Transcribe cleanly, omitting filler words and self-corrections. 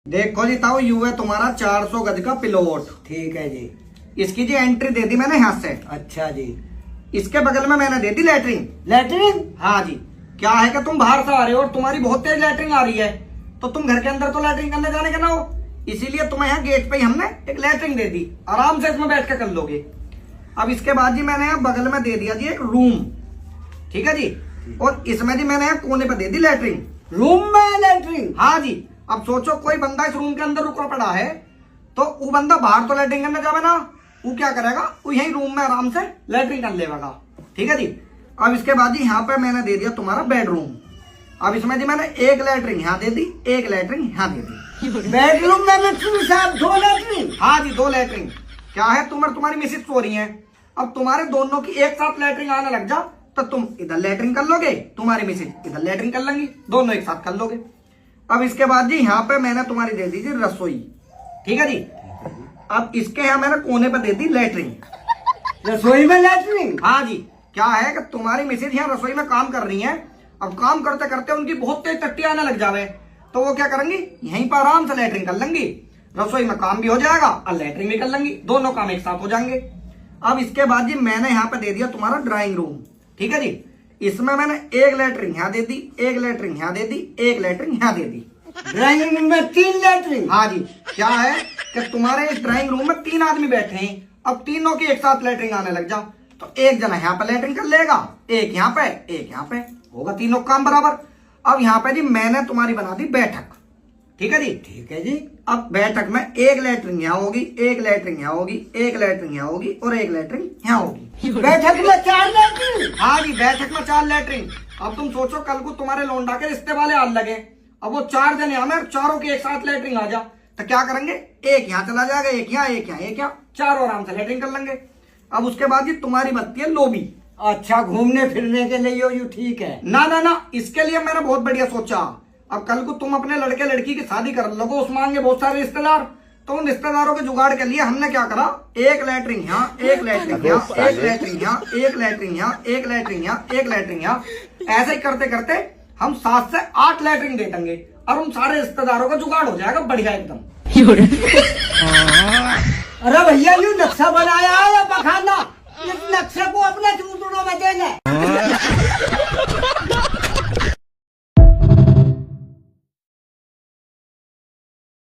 देखो जी ताऊ, यू है तुम्हारा 400 गज का प्लॉट। ठीक है जी। इसकी जी एंट्री दे दी मैंने यहाँ से। अच्छा जी। इसके बगल में मैंने दे दी लैट्रिन। लैट्रिन? हाँ जी। क्या है कि तुम बाहर से आ रहे हो और तुम्हारी बहुत तेज लैट्रिन आ रही है, तो तुम घर के अंदर तो लैट्रिन करने जाने के ना हो, इसीलिए तुम्हें यहाँ गेट पे ही हमने एक लैट्रिन दे दी। आराम से इसमें बैठ के कर लोगे। अब इसके बाद जी मैंने यहाँ बगल में दे दिया जी एक रूम। ठीक है जी। और इसमें जी मैंने यहाँ कोने पे दे दी लैट्रिन। रूम में लैट्रिन? हाँ जी। अब सोचो कोई बंदा इस रूम के अंदर रुका पड़ा है, तो वो बंदा बाहर तो लैट्रिन करने जावे ना, वो क्या करेगा, वो यही रूम में आराम से लैट्रिन कर लेगा। ठीक है जी। अब इसके बाद जी यहाँ पे मैंने दे दिया तुम्हारा बेडरूम। अब इसमें जी मैंने एक लैट्रिन यहाँ दे दी, एक लैट्रिन यहाँ दे दी। बेडरूम में मिस्त्री साहब 2 लैट्रिन? हाँ जी, 2 लैट्रिन। क्या है, तुम और तुम्हारी मिसेज सो रही है, अब तुम्हारे दोनों की एक साथ लैट्रिन आने लग जा, तो तुम इधर लैट्रिन कर लोगे, तुम्हारी मिसेज इधर लैट्रिन कर लेंगी, दोनों एक साथ कर लोगे। अब इसके बाद जी यहाँ पे मैंने तुम्हारी दे दी जी रसोई। ठीक है जी। अब इसके यहाँ मैंने कोने पे दे दी लैट्रिन। रसोई में लैट्रिन? हाँ जी। क्या है कि तुम्हारी मिसेज यहाँ रसोई में काम कर रही है, अब काम करते करते उनकी बहुत तेज टट्टी आने लग जावे, तो वो क्या करेंगी, यहीं पर आराम से लैट्रिन कर लेंगी, रसोई में काम भी हो जाएगा और लैट्रिन भी कर लेंगी, दोनों काम एक साथ हो जाएंगे। अब इसके बाद जी मैंने यहाँ पे दे दिया तुम्हारा ड्राइंग रूम। ठीक है जी। इसमें मैंने एक लैट्रिन यहाँ दे दी, एक लैट्रिन यहाँ दे दी, एक लैट्रिन यहाँ दे दी। ड्राइंग रूम में 3 लैट्रिन? हाँ जी। क्या है कि तुम्हारे इस ड्राइंग रूम में 3 आदमी बैठे हैं, अब तीनों की एक साथ लैट्रिन आने लग जाओ, तो एक जना यहाँ पे लैट्रिन कर लेगा, एक यहाँ पे, एक यहाँ पे, होगा तीनों काम बराबर। अब यहाँ पे जी मैंने तुम्हारी बना दी बैठक। ठीक है जी। ठीक है जी। अब बैठक में एक लैट्रिन यहाँ होगी, एक लैट्रिन यहाँ होगी, एक लैट्रिन यहाँ होगी और एक लैट्रिन यहाँ होगी। बैठक में 4 लैट्रिन? हाँ जी, बैठक में 4 लैट्रिन। अब तुम सोचो कल को तुम्हारे लौंडा के रिश्ते वाले आने लगे, अब वो 4 जने हमें चारों की एक साथ लैट्रिन आ जा, तो क्या करेंगे, एक यहाँ चला जाएगा, एक यहाँ, एक यहाँ, एक यहाँ, चारों आराम से लैट्रिन कर लेंगे। अब उसके बाद जी तुम्हारी बनती है लॉबी। अच्छा, घूमने फिरने के लिए यू ठीक है? ना ना ना, इसके लिए मैंने बहुत बढ़िया सोचा। अब कल को तुम अपने लड़के लड़की की शादी कर लोगे, उस मांगे बहुत सारे रिश्तेदार, तो उन रिश्तेदारों के जुगाड़ के लिए हमने क्या करा, एक लैट्रिन यहाँ, एक लैट्रिन यहाँ, एक लैट्रिन यहाँ, एक लैट्रिन यहाँ, एक लैट्रिन यहाँ, एक लैट्रिन यहाँ, ऐसे ही करते करते हम 7 से 8 लैट्रिन दे देंगे और उन सारे रिश्तेदारों का जुगाड़ हो जाएगा बढ़िया एकदम। अरे भैया, यू नक्शा बनाया है या पखाना? इस नक्शे को अपने चूतड़ों में देना।